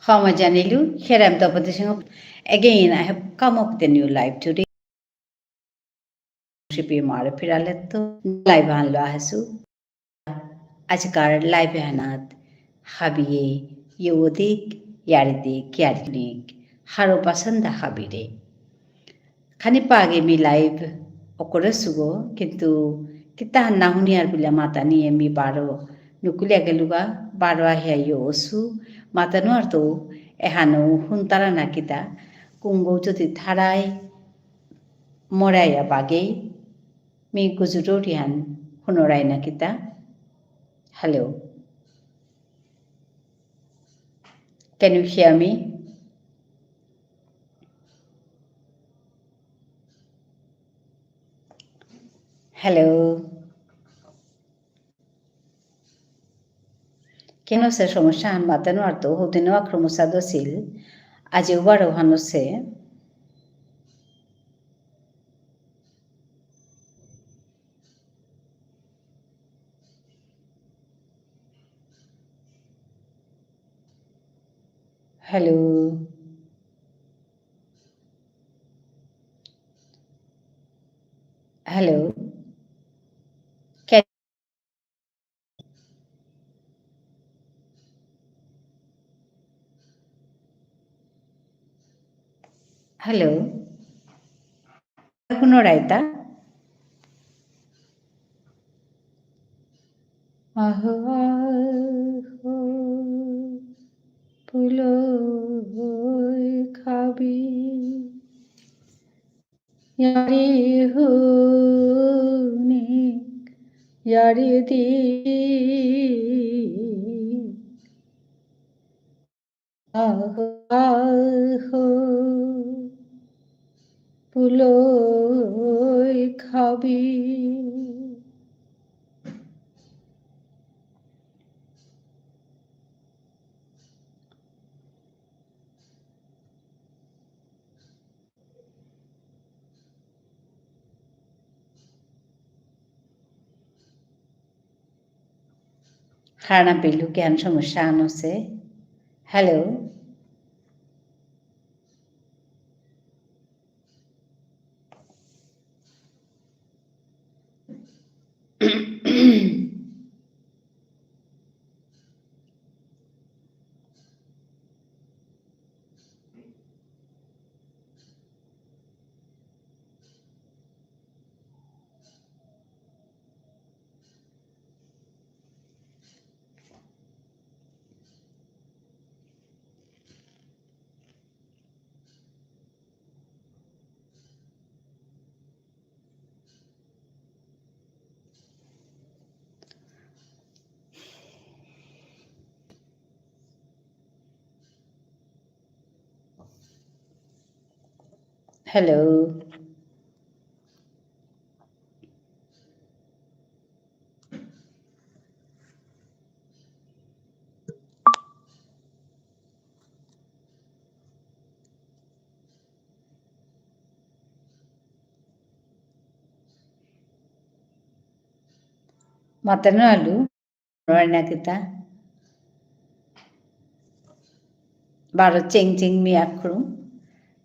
How much Janilu? Here I am the position. Again, I have come up with a new life today. Shipi mare piraletto live hanlo ahasu. Ajkar live hanat habiye yodik yaride kyarnik haro pasanda habire. Khani page mi live okore sugo kintu kita nahuniar bila mata ni mi baro nukulia geluga baro ahia yo osu mata no arto ehano huntara na kita kungo jodi tharai moraya bage mi gujurorian honorai na kita. Hello, can you hear me? Hello, কেন সে সমস্যা মাতানো আর তো হদিনো আক্রমসাদ ছিল আজ Uber ওহানো সে hello hello hello পুনরায়তা আহো আহো পুলো খাবি ইয়ারি হুনি ইয়ারি দি আহো আহো পুলো খাবি হারানা পেলু জ্ঞান সমস্যা আনছে hello hello matano alu na kita baro cheng cheng mi akru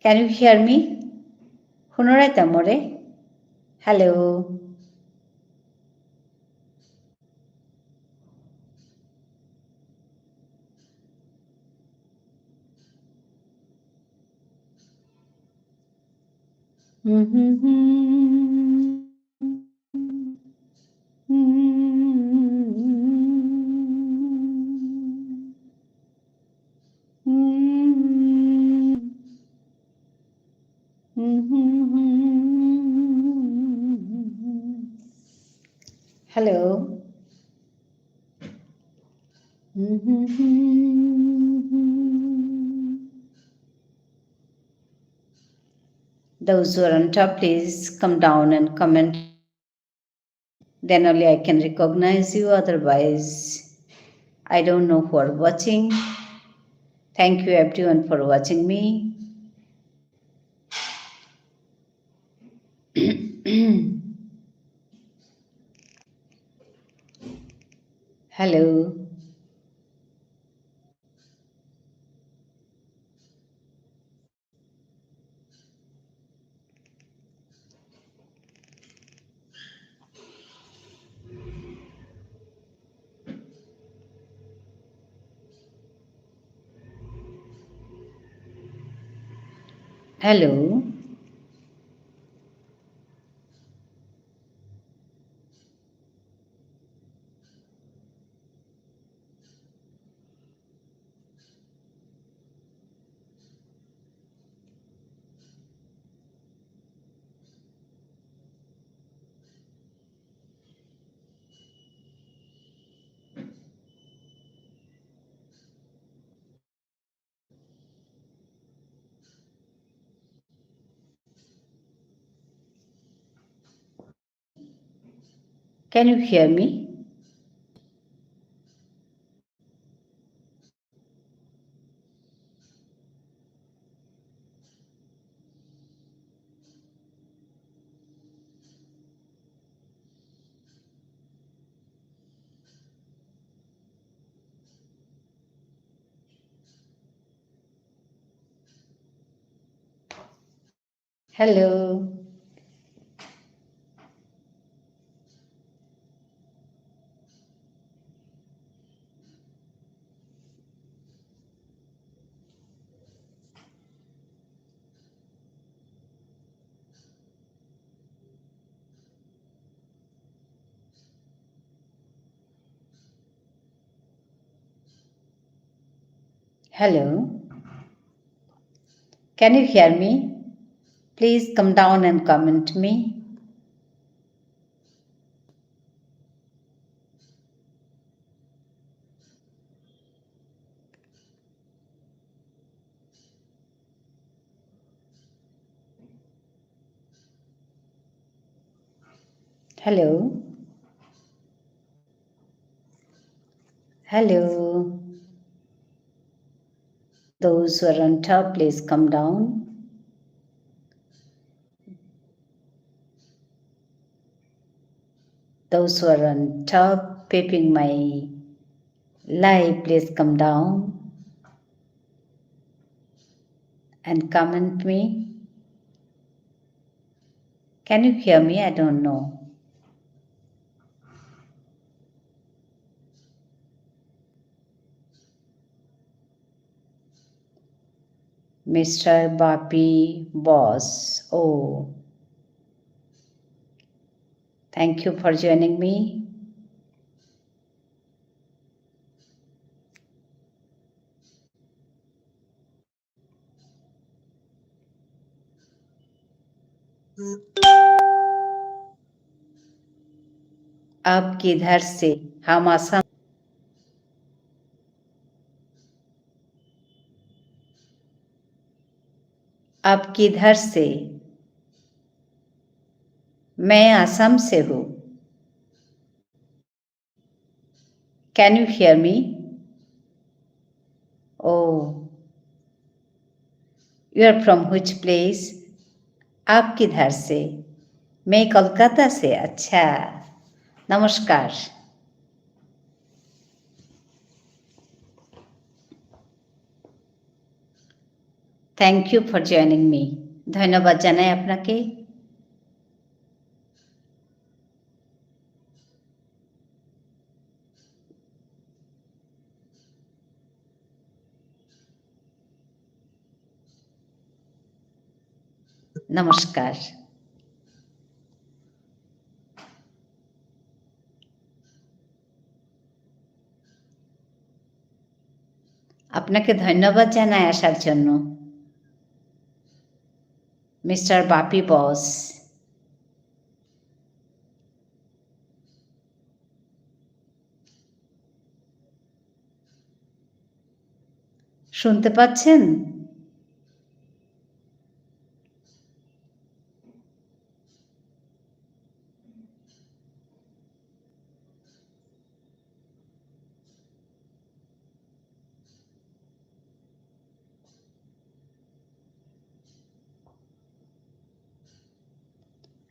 can you hear me honorai tamore hello hello those who are on top please come down and comment then only I can recognize you otherwise I don't know who are watching thank you everyone for watching me hello Hello. Can you hear me? Hello. Hello. Can you hear me? Please come down and comment me. Hello. Hello. Those who are on top, please come down. Those who are on top, peeping my live, please come down and comment me. Can you hear me? I don't know. Mr. Bapi Boss. Oh, thank you for joining me. आप किधर से? हम असम। आप किधर से? मैं असम से हूँ। Can you hear me? Oh, you are from which place? आप किधर से? मैं कोलकाता से। अच्छा, नमस्कार। Thank you for joining me. ধন্যবাদ জানাই আপনাকে। নমস্কার। আপনাকে ধন্যবাদ জানাই আসার জন্য, মিস্টার বাপি বস। শুনতে পাচ্ছেন?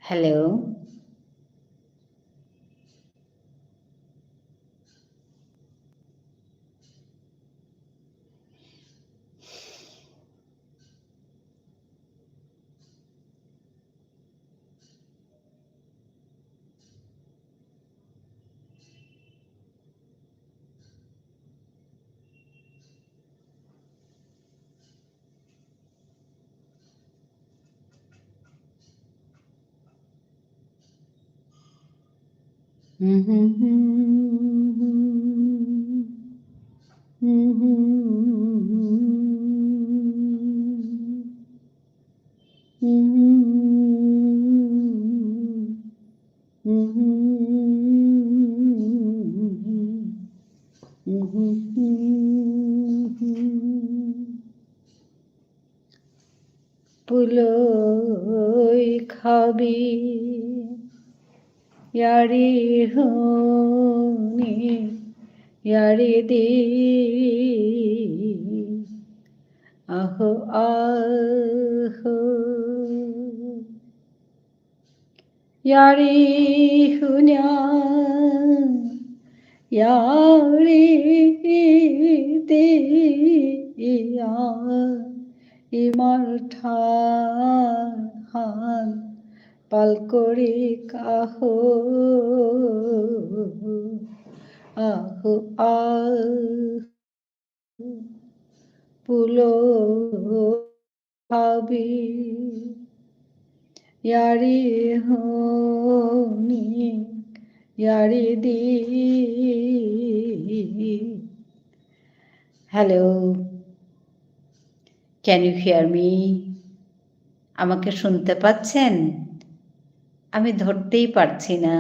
হ্যালো। পুলই খাবি ইয়ারি হুনি ইয়ারি দি আহো আহো ইয়ারি হুনিয়া ইয়ারি দিয়া ইমার ঠান পালকরি কাহো আহো পুলো ভাবি ইয়ারি হোনি ইয়ারি দি hello, can you hear me? আমাকে শুনতে পাচ্ছেন? আমি ধরতেই পারছি না।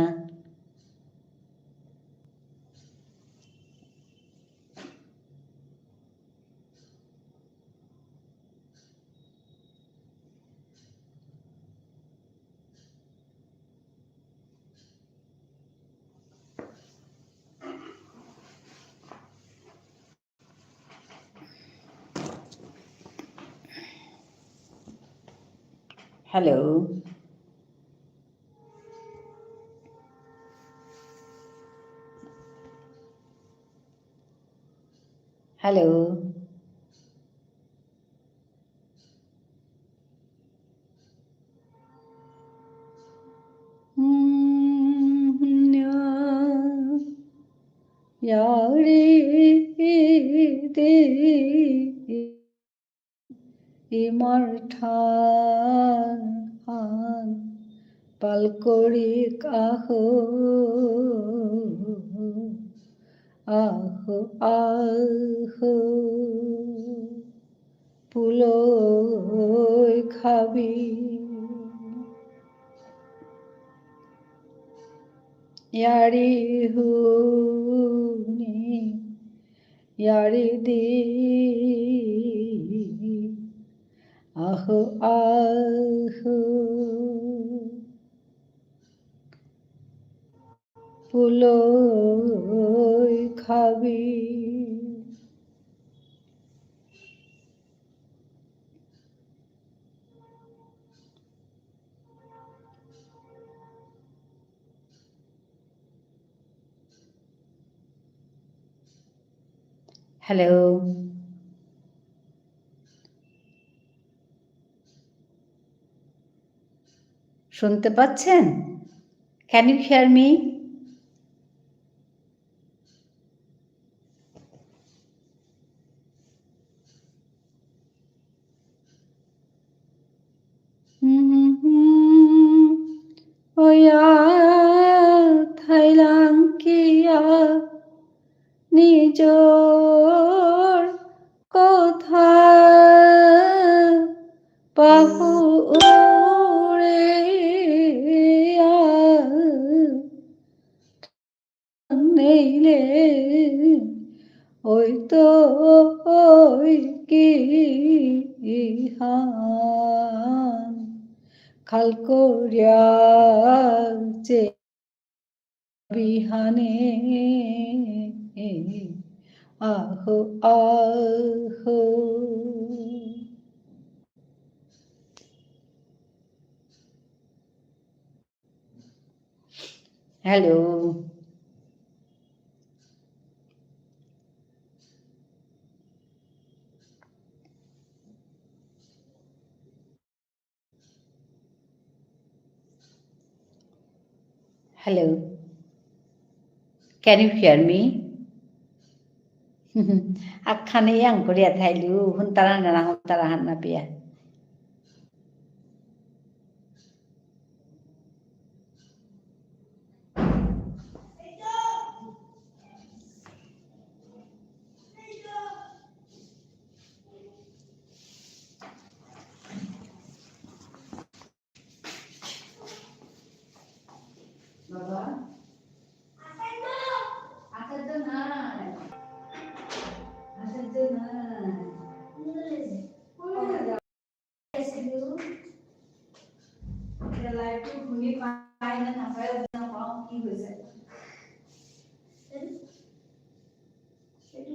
হ্যালো, হ্যালো, ইয়ারি দি ইমার ঠান পালকরি কাহো আহো আহো পুলই খাবি ইয়ারি হুনি ইয়ারি দি আহো আহো পুলই খাবি হ্যালো, শুনতে পাচ্ছেন? Can you hear me? ওয়া থাইলাং কিয়া নিজর কথা পাহুরে নেইলে ওই তো ওই কি হান খাল করিয়া যে বিহানে আহো আহো hello, hello, can you hear me? আখানে yang Korea thailu huntara na huntara hanna pia. Can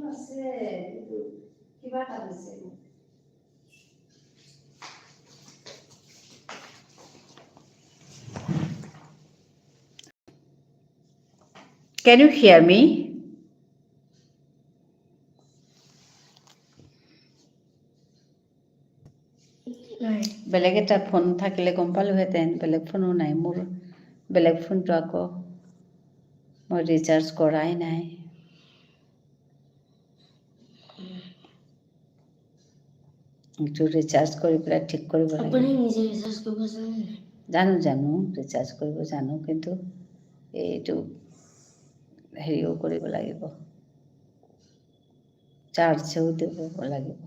you hear me? বেলেগ এটা ফোন থাকিলে গম পালোহেঁতেন, বেলেগ ফোনো নাই মোৰ। বেলেগ ফোনটো আকৌ মই ৰিচাৰ্জ কৰাই নাই। এইটো ৰিচাৰ্জ কৰি পেলাই ঠিক কৰিব লাগিব। জানো ৰিচাৰ্জ কৰিব জানো, কিন্তু এইটো হেৰিও কৰিব লাগিব, চাৰ্জও দিব লাগিব।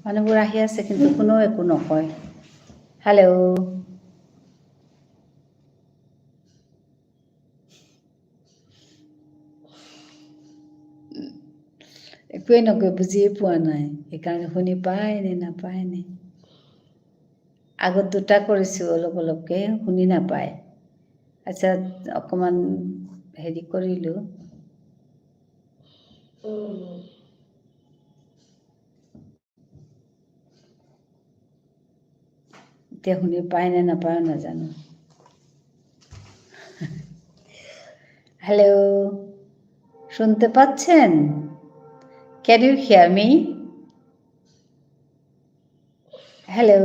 মানুহবোৰ আহি আছে কিন্তু কোনেও একো নকয়। হেল্ল', একোৱে নকয়, বুজিয়ে পোৱা নাই, সেইকাৰণে শুনি পায় নে নাপায় নে। আগত দুটা কৰিছোঁ, অলপকৈ শুনি নাপায়। আচ্ছা, অকণমান হেৰি কৰিলোঁ। এতিয়া শুনি পায় নে নাপায় নাজানো। হ্যালো, শুনতে পাচ্ছেন? Can you hear me? Hello,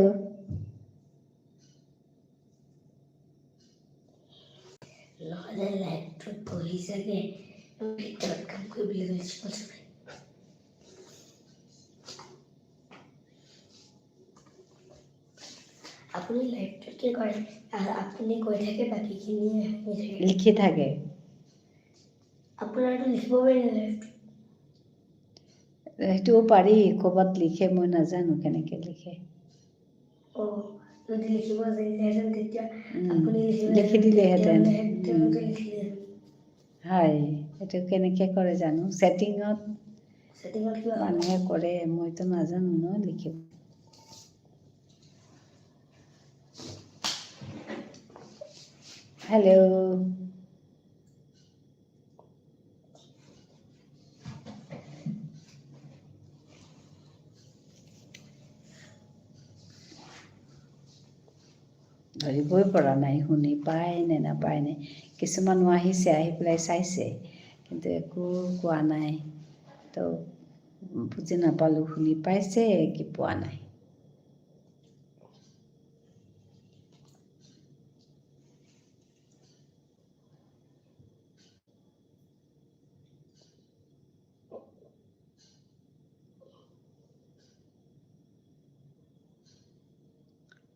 আপুনি লাইভটোত কি কৰে? আপুনি কৈ থাকে, বাকীখিনি লিখি থাকে। আপোনাৰটো লিখিব পাৰি নে? সেইটোও পাৰি, ক'ৰবাত লিখে, মই নাজানো কেনেকৈ লিখে। যদি লিখিব জানিলেহেঁতেন তেতিয়া আপুনি লিখি দিলেহেঁতেন। লিখিলেহেঁতেন। হয়, সেইটো কেনেকৈ কৰে জানো, ছেটিঙত মানুহে কৰে, মইতো নাজানো ন লিখিব। হেল্ল', ধৰিবই পৰা নাই, শুনি পায় নে নাপায় নে। কিছুমানো আহিছে, আহি পেলাই চাইছে, কিন্তু একো কোৱা নাই। তো বুজি নাপালোঁ, শুনি পাইছে কি পোৱা নাই।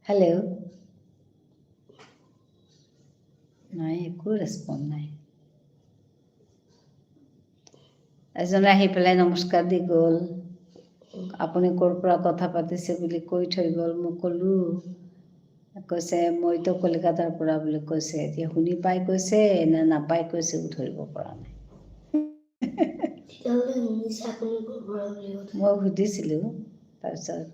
হেল্ল', নাই, একো ৰেচপন্স নাই। এজনে আহি পেলাই নমস্কাৰ দি গ'ল, আপুনি ক'ৰ পৰা কথা পাতিছে বুলি কৈ থৈ গ'ল। মই ক'লোঁ, কৈছে মইতো কলিকতাৰ পৰা বুলি কৈছে। এতিয়া শুনি পাই কৈছে নে নাপাই কৈছে, ধৰিব পৰা নাই। মই সুধিছিলোঁ, তাৰপিছত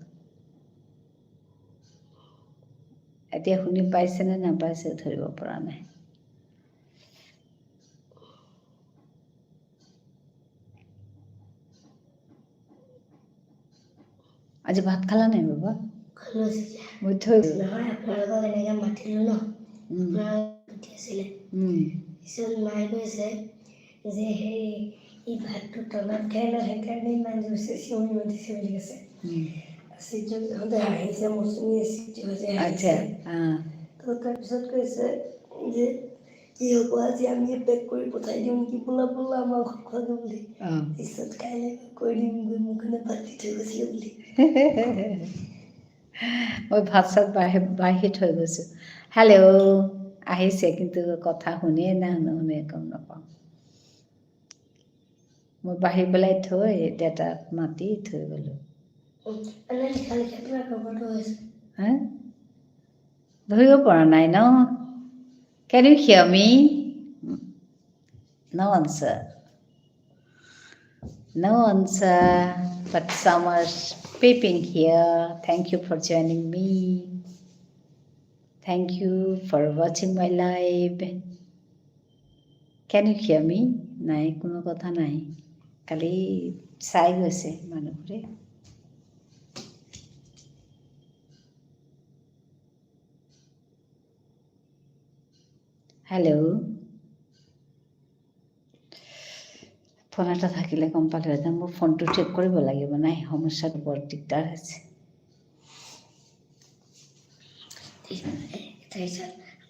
এতিয়া শুনি পাইছে নে নাপাইছে ধৰিব পৰা নাই। আজি ভাত খালা নাই বাবা? মই থৈ নহয়, আপোনালোকক এনেকৈ মাতিলোঁ ন, আছিলে। মায়ে কৈছে যে সেই ই ভাতটো তলত খাই ন, সেইকাৰণে ইমান জোৰছে চিঞৰি উঠিছে বুলি কৈছে। চিহঁতে হাঁহিছে, মৌচুমী চিহঁতে হাঁহিছে। তো তাৰপিছত কৈছে যে কি হ'ব, আজি আমি পেক কৰি পঠাই দিওঁ কি, বোলা আমাৰ ঘৰত খোৱাটো বুলি। পিছত কাইলৈ কৈ দিম মোৰ কাৰণে ভাত দি থৈ গৈছিলে বুলি। মই ভাত চাত বাঢ়ি থৈ গৈছোঁ। হেল্ল', আহিছে, কিন্তু কথা শুনিয়ে নুশুনে গম নাপাওঁ। মই বাঢ়ি পেলাই থৈ দেউতাক মাতি থৈ গ'লোঁ। হা, ধৰিব পৰা নাই ন। Can you hear me? No answer. No answer, but some are peeping here. Thank you for joining me. Thank you for watching my live. Can you hear me? নাই, কোনো কথা নাই। খালি চাই গৈছে মানুহবোৰে। হেল্ল', ফোন এটা থাকিলে গম পালোহেঁতেন। মোৰ ফোনটো ঠিক কৰিব লাগিব। নাই, সমস্যাটো বৰ দিগদাৰ হৈছে।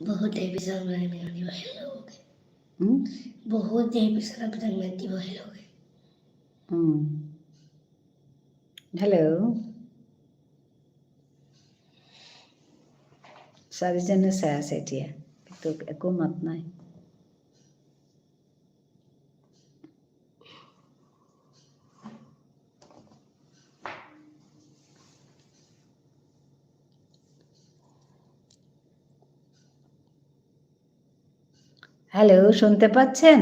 বহুত দেৰি পিছত দিব হেল্ল'কে, হুম? বহুত দেৰি পিছত আপোনাক মাত দিব হেল্ল'কে। হেল্ল', চাৰিজনে চাই আছে এতিয়া, কিন্তু একো মাত নাই। হ্যালো, শুনতে পাচ্ছেন?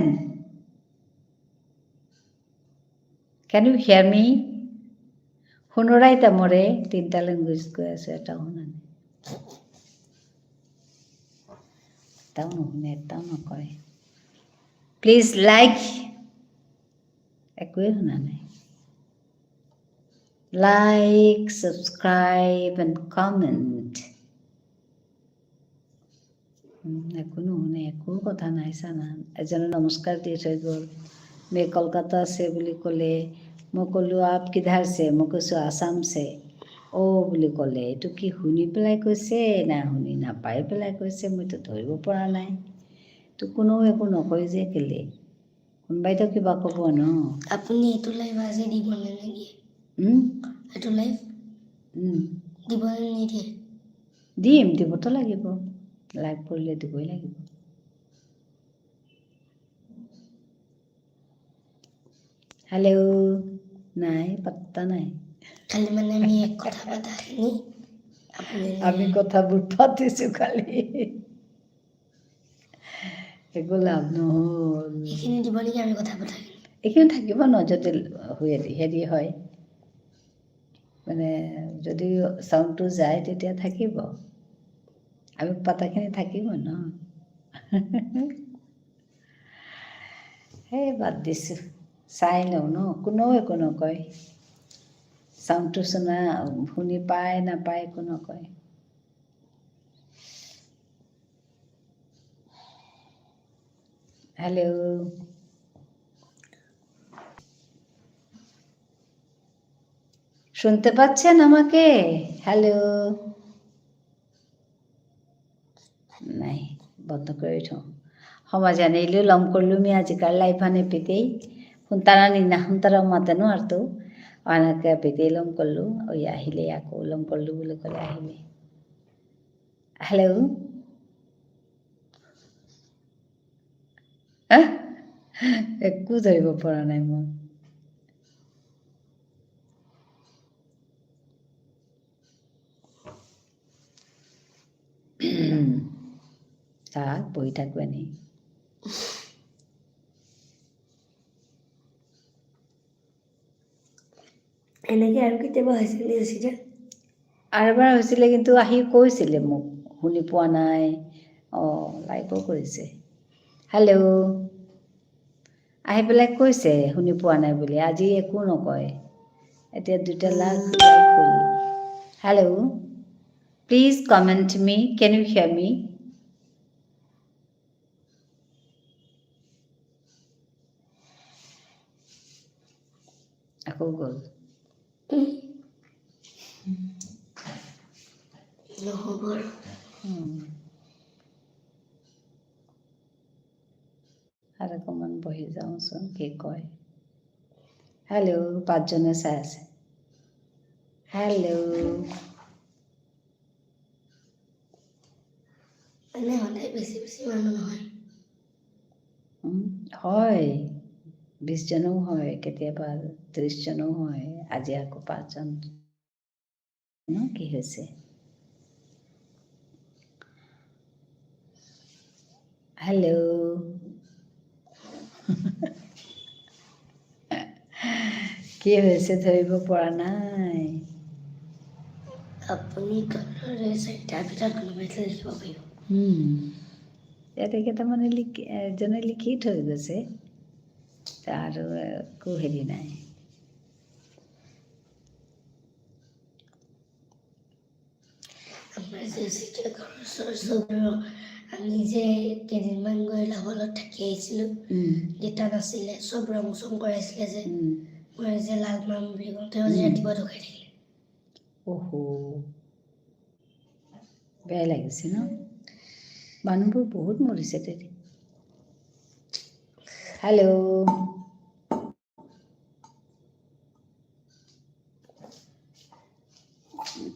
Can you hear me? শুনোৰাই তামৰে 3টা লেংগুৱেজ কৈ আছে, এটাও শুনা নাই। এটাও নুশুনে, এটাও নকয়। প্লিজ লাইক, একোৱে শুনা নাই। Like, subscribe and comment. একো নুশুনে, একো কথা নাই চানা। এজনে নমস্কাৰ দি থৈ গ'ল। মে কলকাতা আছে বুলি ক'লে। মই ক'লোঁ আপ কিধাৰ চে? মই কৈছোঁ আসাম চে। অ' বুলি ক'লে। এইটো কি শুনি পেলাই কৈছে না শুনি নাপাই পেলাই কৈছে? মইতো ধৰিব পৰা নাই। তো কোনেও একো নকয় যে কেলে? কোনোবাইতো কিবা ক'ব ন। আপুনি এইটো লাইভ আজি দিব নে নিদিয়ে? এইটো লাইভ দিব নে নিদিয়ে? দিম, দিবতো লাগিব। লাইভ কৰিলে দিবই লাগিব। হেল্ল', নাই, পাত্তা নাই। খালি মানে আমি এক কথা পতাখিনি আপুনি আমি কথাবোৰ পাতিছোঁ খালি, একো লাভ নহ'ল। এইখিনি দিব নেকি আমি কথা পতাখিনি? এইখিনি থাকিব ন, যদি হেৰি হয়, মানে যদি চাউণ্ডটো যায় তেতিয়া থাকিব। আমি পাতাখিনি থাকিব ন। সেই বাদ দিছোঁ, চাই লওঁ ন। কোনেও একো নকয়। চাউণ্ডটো শুনি পায় নাপায় একো নকয়। হেল্ল', শুনতে পাচ্ছেন আমাকে? হ্যালো, নাই, বন্ধ করে থওঁ। সমাজানেইলো লম করলু মি আজিকার লাইফানে পেতেই শুনতারা নিনা শুনতারা মাতেনো আর তো অনেকে পেতেই লম করলু ওই আহিলে আকৌ লম করলু বুলি ক'লে আহিলে। হেল্ল', একো ধৰিব পৰা নাই মই। তাক বহি থাকো এনেই। এনেকে আৰু কেতিয়াবা হৈছিলে এক্সিডেণ্ট? আৰু এবাৰ হৈছিলে, কিন্তু আহি কৈছিলে মোক শুনি পোৱা নাই। অঁ, লাইকো কৰিছে। হেল্ল', আহি পেলাই কৈছে শুনি পোৱা নাই বুলি। আজি একো নকয়। এতিয়া 2টা লাইক কৰিলে। Hello', please comment me. কেন ইউ হিয়াৰ মি? আকৌ গ'ল। নহ'ব আৰু। আৰু অকণমান বহি যাওঁচোন, কি কয়। হেল্ল', 5জনে চাই আছে। হেল্ল', মানে সদায় বেছি বেছি মানুহ নহয়। হয়, 20জনো হয়, কেতিয়াবা 30জনো হয়। আজি আকৌ 5জন। কি হৈছে? হেল্ল', কি হৈছে ধৰিব পৰা নাই। আপুনি কালাৰে 4টাৰ ভিতৰত কোনোবা এটা লিখিব পাৰিব। ইয়াতে কেইটামানে এজনে লিখি থৈ গৈছে, আৰু একো হেৰি নাই। আমাৰ যে চিত্ৰ ঘৰৰ চবৰ আমি যে কেইদিনমান গৈ লাভলত থাকি আহিছিলোঁ, দেউতা নাছিলে, চব ৰং চং কৰাইছিলে যে, মই যে লাল মাম বুলি কওঁ, তেওঁ যে ৰাতিপুৱা ঢুকাই থাকিলে। অহো, বেয়া লাগিছে ন? মানুহবোৰ বহুত মৰিছে তেতিয়া। হেল্ল',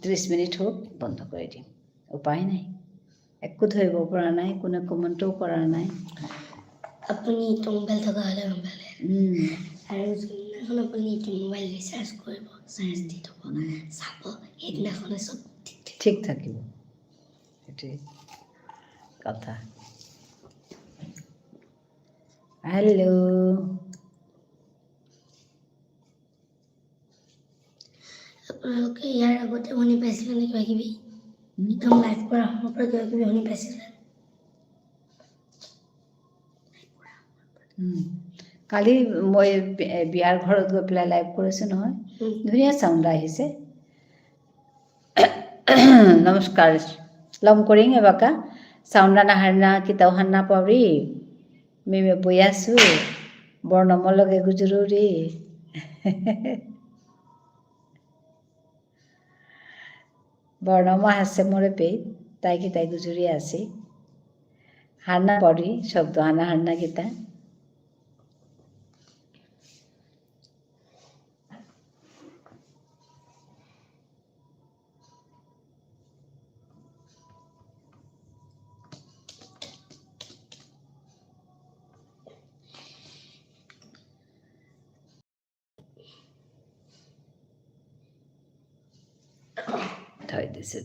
30 মিনিট হ'ল, বন্ধ কৰি দিম। উপায় নাই, একো ধৰিব পৰা নাই, কোনে কমেণ্টও কৰা নাই। আপুনি ইটো মোবাইল থকা হ'লে গম পালে। আৰু যোনদিনাখন আপুনি ইটো মোবাইল ৰিচাৰ্জ কৰিব, চাৰ্জ দি থ'ব, চাব, সেইদিনাখনে চব ঠিক থাকিব। সেইটোৱে কথা। হেল্ল', আপোনালোকে ইয়াৰ আগতে শুনি পাইছিলে নে কিবা কিবি? একদম লাইভ কৰা সময়ৰ পৰা কিবা কিবি শুনি পাইছিলে? কালি মই বিয়াৰ ঘৰত গৈ পেলাই লাইভ কৰিছোঁ নহয়, ধুনীয়া চাউণ্ড আহিছে। নমস্কাৰ, লম করেंगे বাকা, সাউন্ডানা হারনা কিতাও হান্না পাবি, মেমে বয়াসু, বর্ণমলগে গুজরুরি। বর্ণমা হাসে মোরে পে, তাই কি তাই গুজরি আসি, হান্না পড়ি, শব্দ হানা হান্না কিতা। থৈ দিছোঁ।